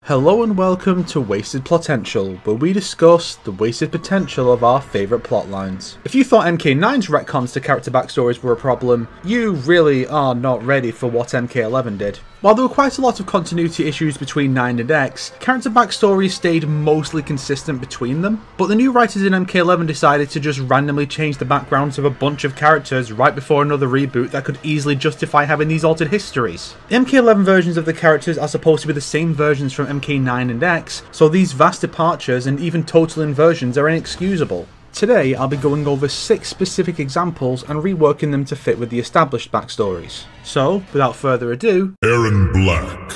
Hello and welcome to Wasted Plotential, where we discuss the wasted potential of our favourite plotlines. If you thought MK9's retcons to character backstories were a problem, you really are not ready for what MK11 did. While there were quite a lot of continuity issues between 9 and X, character backstories stayed mostly consistent between them, but the new writers in MK11 decided to just randomly change the backgrounds of a bunch of characters right before another reboot that could easily justify having these altered histories. The MK11 versions of the characters are supposed to be the same versions from MK9 and X, so these vast departures and even total inversions are inexcusable. Today I'll be going over 6 specific examples and reworking them to fit with the established backstories. So, without further ado, Erron Black.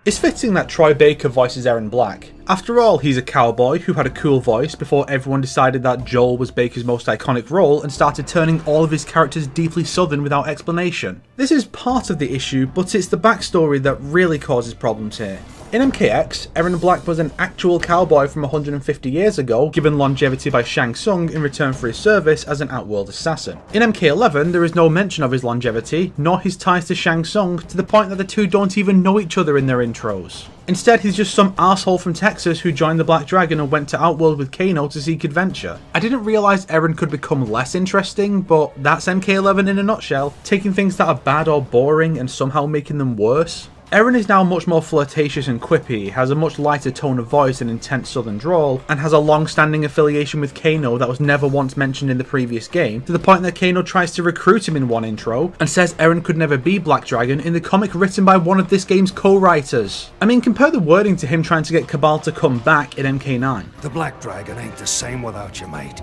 It's fitting that Troy Baker voices Erron Black. After all, he's a cowboy who had a cool voice before everyone decided that Joel was Baker's most iconic role and started turning all of his characters deeply southern without explanation. This is part of the issue, but it's the backstory that really causes problems here. In MKX, Erron Black was an actual cowboy from 150 years ago, given longevity by Shang Tsung in return for his service as an Outworld assassin. In MK11, there is no mention of his longevity, nor his ties to Shang Tsung, to the point that the two don't even know each other in their intros. Instead, he's just some arsehole from Texas who joined the Black Dragon and went to Outworld with Kano to seek adventure. I didn't realise Erron could become less interesting, but that's MK11 in a nutshell, taking things that are bad or boring and somehow making them worse. Erron is now much more flirtatious and quippy, has a much lighter tone of voice and intense southern drawl, and has a long-standing affiliation with Kano that was never once mentioned in the previous game, to the point that Kano tries to recruit him in one intro, and says Erron could never be Black Dragon in the comic written by one of this game's co-writers. I mean, compare the wording to him trying to get Kabal to come back in MK9. The Black Dragon ain't the same without you, mate.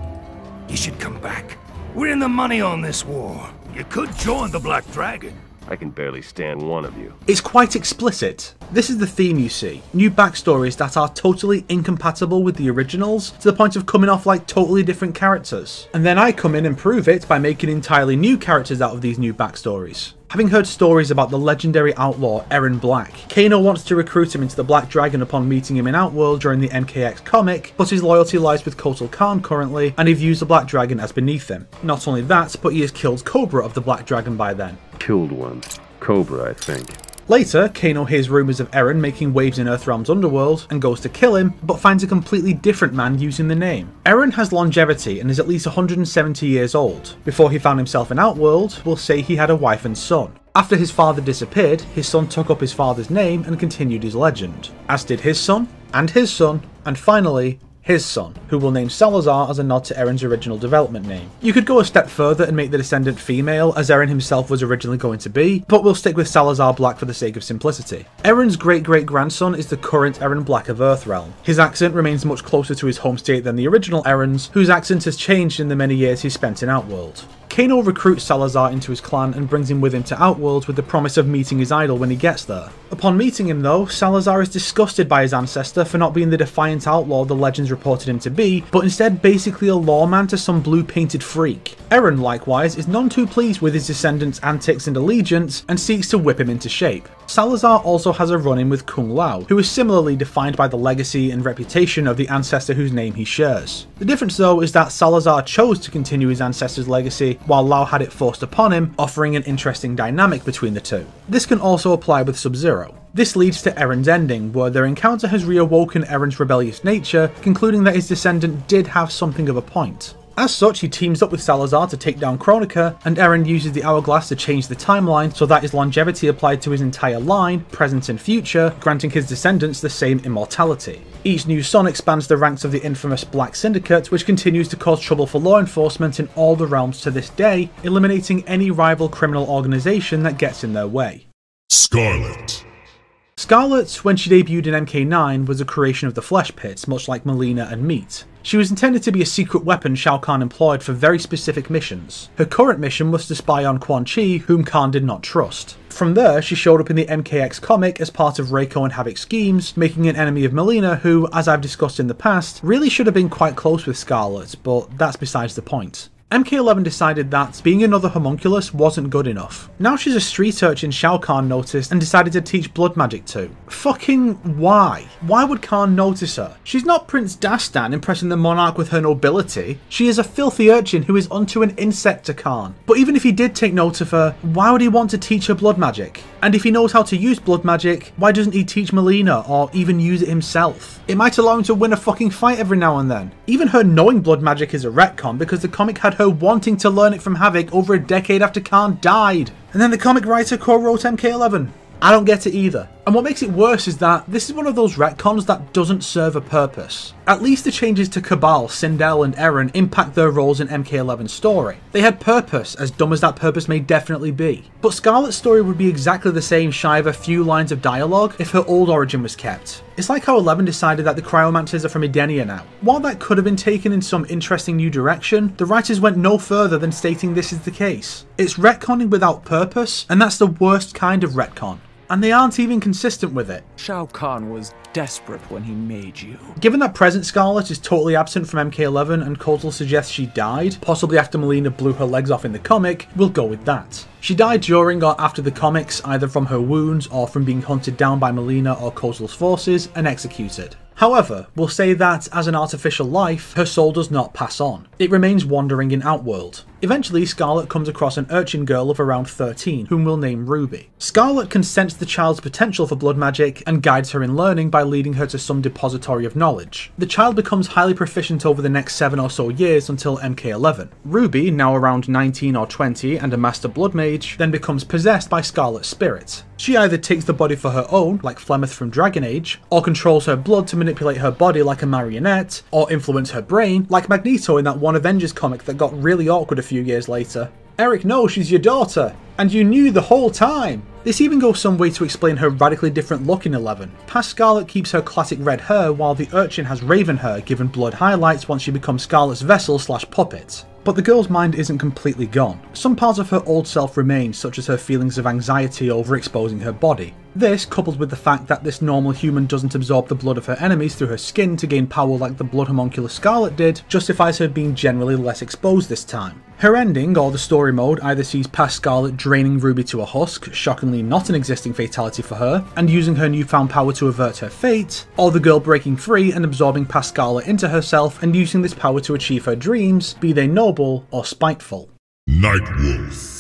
You should come back. We're in the money on this war. You could join the Black Dragon. I can barely stand one of you. It's quite explicit. This is the theme you see. New backstories that are totally incompatible with the originals, to the point of coming off like totally different characters. And then I come in and prove it by making entirely new characters out of these new backstories. Having heard stories about the legendary outlaw Erron Black, Kano wants to recruit him into the Black Dragon upon meeting him in Outworld during the MKX comic, but his loyalty lies with Kotal Khan currently, and he views the Black Dragon as beneath him. Not only that, but he has killed Cobra of the Black Dragon by then. Killed one. Cobra, I think. Later, Kano hears rumours of Erron making waves in Earthrealm's underworld and goes to kill him, but finds a completely different man using the name. Erron has longevity and is at least 170 years old. Before he found himself in Outworld, we'll say he had a wife and son. After his father disappeared, his son took up his father's name and continued his legend, as did his son, and finally, his son, who will name Salazar as a nod to Erron's original development name. You could go a step further and make the descendant female, as Erron himself was originally going to be, but we'll stick with Salazar Black for the sake of simplicity. Erron's great-great-grandson is the current Erron Black of Earthrealm. His accent remains much closer to his home state than the original Erron's, whose accent has changed in the many years he spent in Outworld. Kano recruits Salazar into his clan and brings him with him to Outworld with the promise of meeting his idol when he gets there. Upon meeting him though, Salazar is disgusted by his ancestor for not being the defiant outlaw the legends reported him to be, but instead basically a lawman to some blue-painted freak. Erron, likewise, is none too pleased with his descendants' antics and allegiance, and seeks to whip him into shape. Salazar also has a run-in with Kung Lao, who is similarly defined by the legacy and reputation of the ancestor whose name he shares. The difference though is that Salazar chose to continue his ancestor's legacy, while Lao had it forced upon him, offering an interesting dynamic between the two. This can also apply with Sub-Zero. This leads to Erron's ending, where their encounter has reawoken Erron's rebellious nature, concluding that his descendant did have something of a point. As such, he teams up with Salazar to take down Kronika, and Erron uses the hourglass to change the timeline so that his longevity applied to his entire line, present and future, granting his descendants the same immortality. Each new son expands the ranks of the infamous Black Syndicate, which continues to cause trouble for law enforcement in all the realms to this day, eliminating any rival criminal organisation that gets in their way. Scarlet. Scarlet, when she debuted in MK9, was a creation of the Flesh Pits, much like Melina and Meat. She was intended to be a secret weapon Shao Kahn employed for very specific missions. Her current mission was to spy on Quan Chi, whom Kahn did not trust. From there, she showed up in the MKX comic as part of Reiko and Havoc's schemes, making an enemy of Melina who, as I've discussed in the past, really should have been quite close with Scarlet, but that's besides the point. MK11 decided that being another homunculus wasn't good enough. Now she's a street urchin Shao Kahn noticed and decided to teach blood magic to. Fucking why? Why would Kahn notice her? She's not Prince Dastan impressing the monarch with her nobility. She is a filthy urchin who is unto an insect to Kahn. But even if he did take note of her, why would he want to teach her blood magic? And if he knows how to use blood magic, why doesn't he teach Melina or even use it himself? It might allow him to win a fucking fight every now and then. Even her knowing blood magic is a retcon because the comic had her wanting to learn it from Havoc over a decade after Kahn died. And then the comic writer co-wrote MK11. I don't get it either. And what makes it worse is that this is one of those retcons that doesn't serve a purpose. At least the changes to Kabal, Sindel and Eren impact their roles in MK11's story. They had purpose, as dumb as that purpose may definitely be. But Scarlet's story would be exactly the same shy of a few lines of dialogue if her old origin was kept. It's like how 11 decided that the Cryomancers are from Edenia now. While that could have been taken in some interesting new direction, the writers went no further than stating this is the case. It's retconning without purpose, and that's the worst kind of retcon. And they aren't even consistent with it. Shao Kahn was desperate when he made you. Given that present Scarlet is totally absent from MK11 and Kotal suggests she died, possibly after Melina blew her legs off in the comic, we'll go with that. She died during or after the comics, either from her wounds or from being hunted down by Melina or Kotal's forces and executed. However, we'll say that, as an artificial life, her soul does not pass on. It remains wandering in Outworld. Eventually, Scarlet comes across an urchin girl of around 13, whom we'll name Ruby. Scarlet can sense the child's potential for blood magic and guides her in learning by leading her to some depository of knowledge. The child becomes highly proficient over the next 7 or so years until MK11. Ruby, now around 19 or 20 and a master blood mage, then becomes possessed by Scarlet's spirit. She either takes the body for her own, like Flemeth from Dragon Age, or controls her blood to manipulate her body like a marionette, or influence her brain, like Magneto in that one Avengers comic that got really awkward a few years later. Eric, no, she's your daughter, and you knew the whole time! This even goes some way to explain her radically different look in 11. Past Scarlet keeps her classic red hair, while the urchin has raven hair, given blood highlights once she becomes Scarlet's vessel / puppet. But the girl's mind isn't completely gone. Some parts of her old self remain, such as her feelings of anxiety over exposing her body. This, coupled with the fact that this normal human doesn't absorb the blood of her enemies through her skin to gain power like the blood homunculus Scarlet did, justifies her being generally less exposed this time. Her ending, or the story mode, either sees past Scarlet draining Ruby to a husk, shockingly not an existing fatality for her, and using her newfound power to avert her fate, or the girl breaking free and absorbing past Scarlet into herself and using this power to achieve her dreams, be they noble or spiteful. Nightwolf.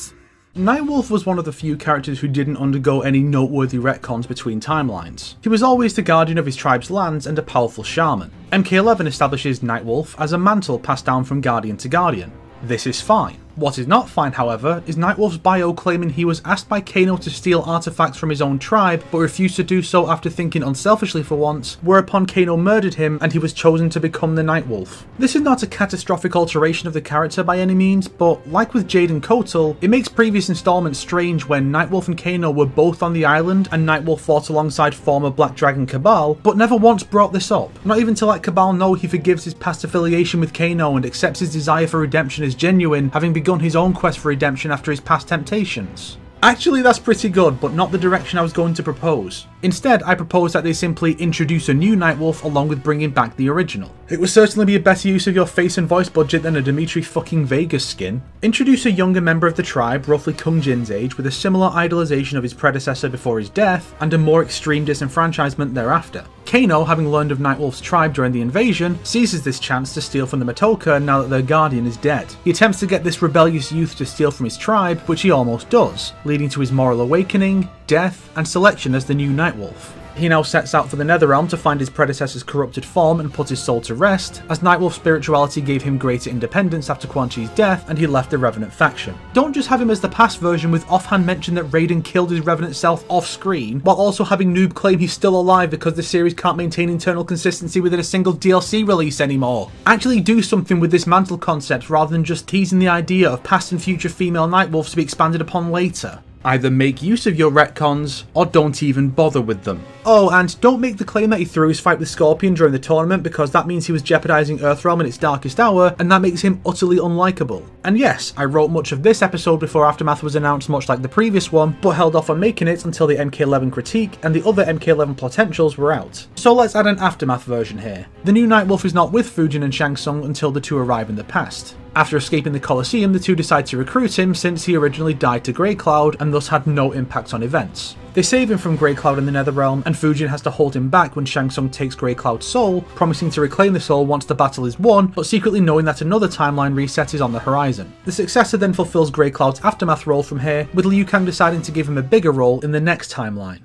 Nightwolf was one of the few characters who didn't undergo any noteworthy retcons between timelines. He was always the guardian of his tribe's lands and a powerful shaman. MK11 establishes Nightwolf as a mantle passed down from guardian to guardian. This is fine. What is not fine, however, is Nightwolf's bio claiming he was asked by Kano to steal artifacts from his own tribe, but refused to do so after thinking unselfishly for once, whereupon Kano murdered him and he was chosen to become the Nightwolf. This is not a catastrophic alteration of the character by any means, but like with Jade and Kotal, it makes previous installments strange when Nightwolf and Kano were both on the island and Nightwolf fought alongside former Black Dragon Kabal, but never once brought this up. Not even to let Kabal know he forgives his past affiliation with Kano and accepts his desire for redemption as genuine, having begun his own quest for redemption after his past temptations. Actually, that's pretty good, but not the direction I was going to propose. Instead, I propose that they simply introduce a new Nightwolf along with bringing back the original. It would certainly be a better use of your face and voice budget than a Dimitri fucking Vegas skin. Introduce a younger member of the tribe, roughly Kung Jin's age, with a similar idolization of his predecessor before his death, and a more extreme disenfranchisement thereafter. Kano, having learned of Nightwolf's tribe during the invasion, seizes this chance to steal from the Matoka now that their guardian is dead. He attempts to get this rebellious youth to steal from his tribe, which he almost does, leading to his moral awakening, death, and selection as the new Nightwolf. He now sets out for the Netherrealm to find his predecessor's corrupted form and put his soul to rest, as Nightwolf's spirituality gave him greater independence after Quan Chi's death and he left the Revenant faction. Don't just have him as the past version with offhand mention that Raiden killed his Revenant self off screen, while also having Noob claim he's still alive because the series can't maintain internal consistency within a single DLC release anymore. Actually do something with this mantle concept rather than just teasing the idea of past and future female Nightwolves to be expanded upon later. Either make use of your retcons, or don't even bother with them. Oh, and don't make the claim that he threw his fight with Scorpion during the tournament, because that means he was jeopardizing Earthrealm in its darkest hour, and that makes him utterly unlikable. And yes, I wrote much of this episode before Aftermath was announced, much like the previous one, but held off on making it until the MK11 critique and the other MK11 Plotentials were out. So let's add an Aftermath version here. The new Nightwolf is not with Fujin and Shang Tsung until the two arrive in the past. After escaping the Colosseum, the two decide to recruit him since he originally died to Grey Cloud and thus had no impact on events. They save him from Grey Cloud in the Netherrealm, and Fujin has to hold him back when Shang Tsung takes Grey Cloud's soul, promising to reclaim the soul once the battle is won, but secretly knowing that another timeline reset is on the horizon. The successor then fulfills Grey Cloud's aftermath role from here, with Liu Kang deciding to give him a bigger role in the next timeline.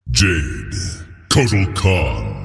Jade, Kotal Khan.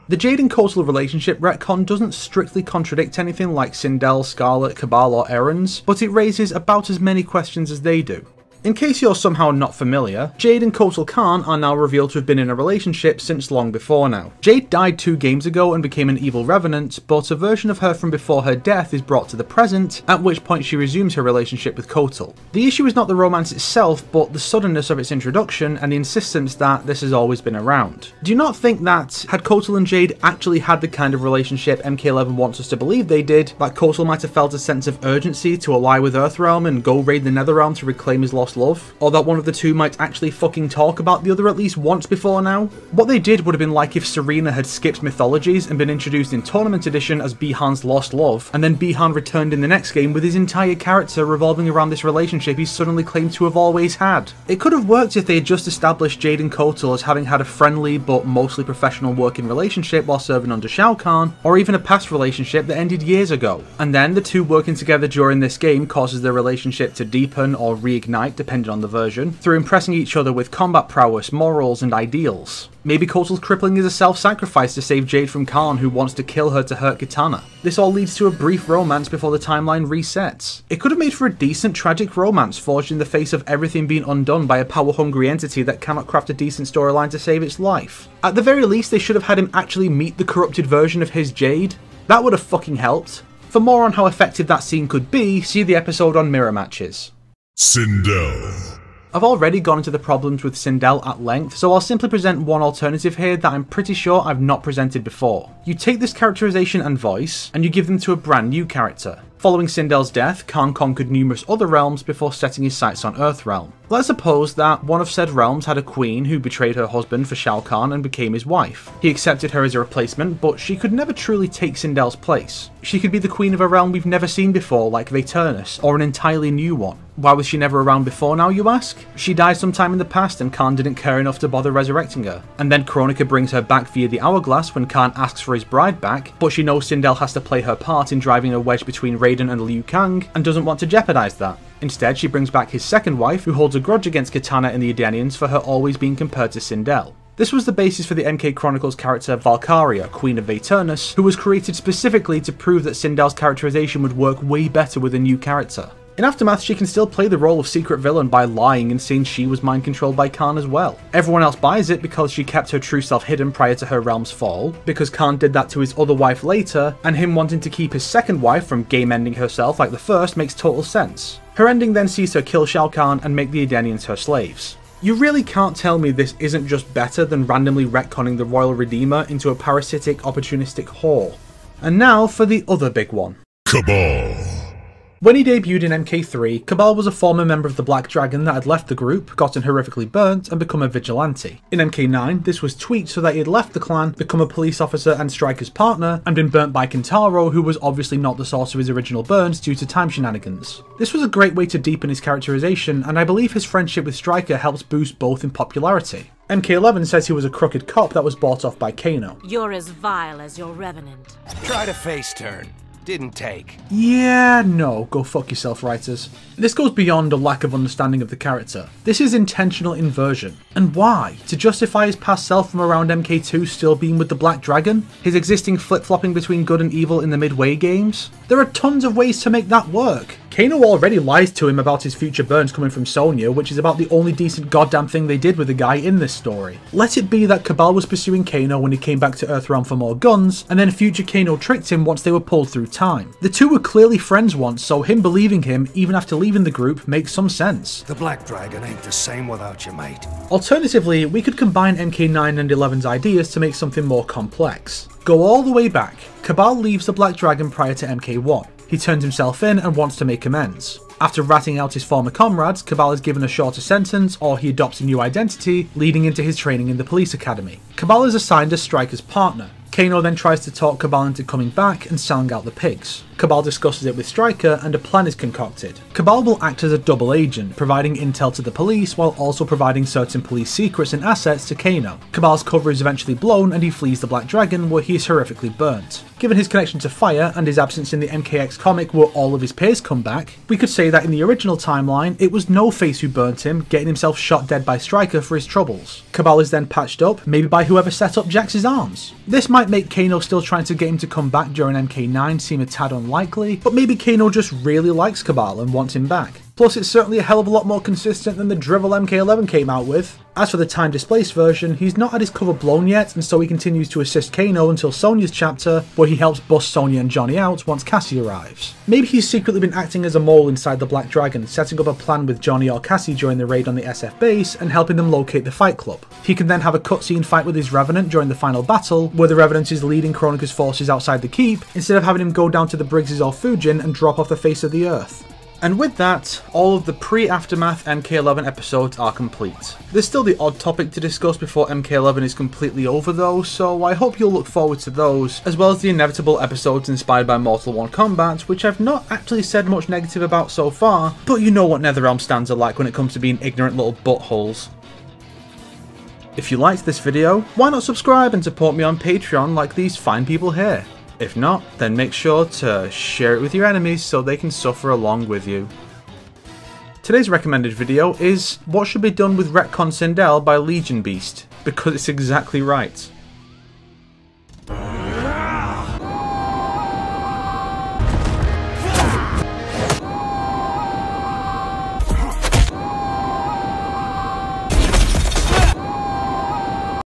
The Jade and Kotal relationship retcon doesn't strictly contradict anything like Sindel, Scarlet, Kabal or Aaron's, but it raises about as many questions as they do. In case you're somehow not familiar, Jade and Kotal Khan are now revealed to have been in a relationship since long before now. Jade died 2 games ago and became an evil revenant, but a version of her from before her death is brought to the present, at which point she resumes her relationship with Kotal. The issue is not the romance itself, but the suddenness of its introduction and the insistence that this has always been around. Do you not think that, had Kotal and Jade actually had the kind of relationship MK11 wants us to believe they did, that Kotal might have felt a sense of urgency to ally with Earthrealm and go raid the Netherrealm to reclaim his lost love? Or that one of the two might actually fucking talk about the other at least once before now? What they did would have been like if Serena had skipped mythologies and been introduced in Tournament Edition as Bihan's lost love, and then Bihan returned in the next game with his entire character revolving around this relationship he's suddenly claimed to have always had. It could have worked if they had just established Jade and Kotal as having had a friendly but mostly professional working relationship while serving under Shao Kahn, or even a past relationship that ended years ago. And then the two working together during this game causes their relationship to deepen or reignite depending on the version, through impressing each other with combat prowess, morals and ideals. Maybe Kotal's crippling is a self-sacrifice to save Jade from Khan, who wants to kill her to hurt Kitana. This all leads to a brief romance before the timeline resets. It could have made for a decent tragic romance forged in the face of everything being undone by a power-hungry entity that cannot craft a decent storyline to save its life. At the very least, they should have had him actually meet the corrupted version of his Jade. That would have fucking helped. For more on how effective that scene could be, see the episode on mirror matches. Sindel. I've already gone into the problems with Sindel at length, so I'll simply present one alternative here that I'm pretty sure I've not presented before. You take this characterization and voice, and you give them to a brand new character. Following Sindel's death, Khan conquered numerous other realms before setting his sights on Earthrealm. Let's suppose that one of said realms had a queen who betrayed her husband for Shao Kahn and became his wife. He accepted her as a replacement, but she could never truly take Sindel's place. She could be the queen of a realm we've never seen before, like Returnus, or an entirely new one. Why was she never around before now, you ask? She died sometime in the past and Khan didn't care enough to bother resurrecting her. And then Kronika brings her back via the Hourglass when Khan asks for his bride back, but she knows Sindel has to play her part in driving a wedge between Raiden and Liu Kang, and doesn't want to jeopardize that. Instead, she brings back his second wife, who holds a grudge against Kitana and the Edenians for her always being compared to Sindel. This was the basis for the MK Chronicles character Valkyria, Queen of Veternus, who was created specifically to prove that Sindel's characterization would work way better with a new character. In Aftermath, she can still play the role of secret villain by lying and saying she was mind controlled by Khan as well. Everyone else buys it because she kept her true self hidden prior to her realm's fall, because Khan did that to his other wife later, and him wanting to keep his second wife from game ending herself like the first makes total sense. Her ending then sees her kill Shao Kahn and make the Edenians her slaves. You really can't tell me this isn't just better than randomly retconning the Royal Redeemer into a parasitic, opportunistic whore. And now for the other big one. Kabal. When he debuted in MK3, Kabal was a former member of the Black Dragon that had left the group, gotten horrifically burnt, and become a vigilante. In MK9, this was tweaked so that he had left the clan, become a police officer and Striker's partner, and been burnt by Kintaro, who was obviously not the source of his original burns due to time shenanigans. This was a great way to deepen his characterization, and I believe his friendship with Striker helps boost both in popularity. MK11 says he was a crooked cop that was bought off by Kano. You're as vile as your revenant. Tried a face turn. Didn't take. Yeah, no, go fuck yourself, writers. This goes beyond a lack of understanding of the character. This is intentional inversion. And why? To justify his past self from around MK2 still being with the Black Dragon? His existing flip-flopping between good and evil in the Midway games? There are tons of ways to make that work. Kano already lies to him about his future burns coming from Sonya, which is about the only decent goddamn thing they did with the guy in this story. Let it be that Kabal was pursuing Kano when he came back to Earthrealm for more guns, and then future Kano tricked him once they were pulled through time. The two were clearly friends once, so him believing him, even after leaving the group, makes some sense. The Black Dragon ain't the same without you, mate. Alternatively, we could combine MK9 and 11's ideas to make something more complex. Go all the way back. Kabal leaves the Black Dragon prior to MK1. He turns himself in and wants to make amends. After ratting out his former comrades, Kabal is given a shorter sentence, or he adopts a new identity, leading into his training in the police academy. Kabal is assigned as Striker's partner. Kano then tries to talk Kabal into coming back and selling out the pigs. Kabal discusses it with Stryker and a plan is concocted. Kabal will act as a double agent, providing intel to the police while also providing certain police secrets and assets to Kano. Kabal's cover is eventually blown and he flees the Black Dragon, where he is horrifically burnt. Given his connection to fire and his absence in the MKX comic where all of his peers come back, we could say that in the original timeline, it was No Face who burnt him, getting himself shot dead by Stryker for his troubles. Kabal is then patched up, maybe by whoever set up Jax's arms. This might make Kano still trying to get him to come back during MK9 seem a tad unlikely, but maybe Kano just really likes Kabal and wants him back. Plus, it's certainly a hell of a lot more consistent than the drivel MK11 came out with. As for the time displaced version, he's not had his cover blown yet, and so he continues to assist Kano until Sonya's chapter, where he helps bust Sonya and Johnny out once Cassie arrives. Maybe he's secretly been acting as a mole inside the Black Dragon, setting up a plan with Johnny or Cassie during the raid on the SF base and helping them locate the Fight Club. He can then have a cutscene fight with his Revenant during the final battle, where the Revenant is leading Kronika's forces outside the keep, instead of having him go down to the Briggses or Fujin and drop off the face of the earth. And with that, all of the pre-Aftermath MK11 episodes are complete. There's still the odd topic to discuss before MK11 is completely over though, so I hope you'll look forward to those, as well as the inevitable episodes inspired by Mortal 1 Kombat, which I've not actually said much negative about so far, but you know what NetherRealm stands are like when it comes to being ignorant little buttholes. If you liked this video, why not subscribe and support me on Patreon like these fine people here? If not, then make sure to share it with your enemies so they can suffer along with you. Today's recommended video is What Should Be Done with Retconned Sindel by Legion Beast, because it's exactly right.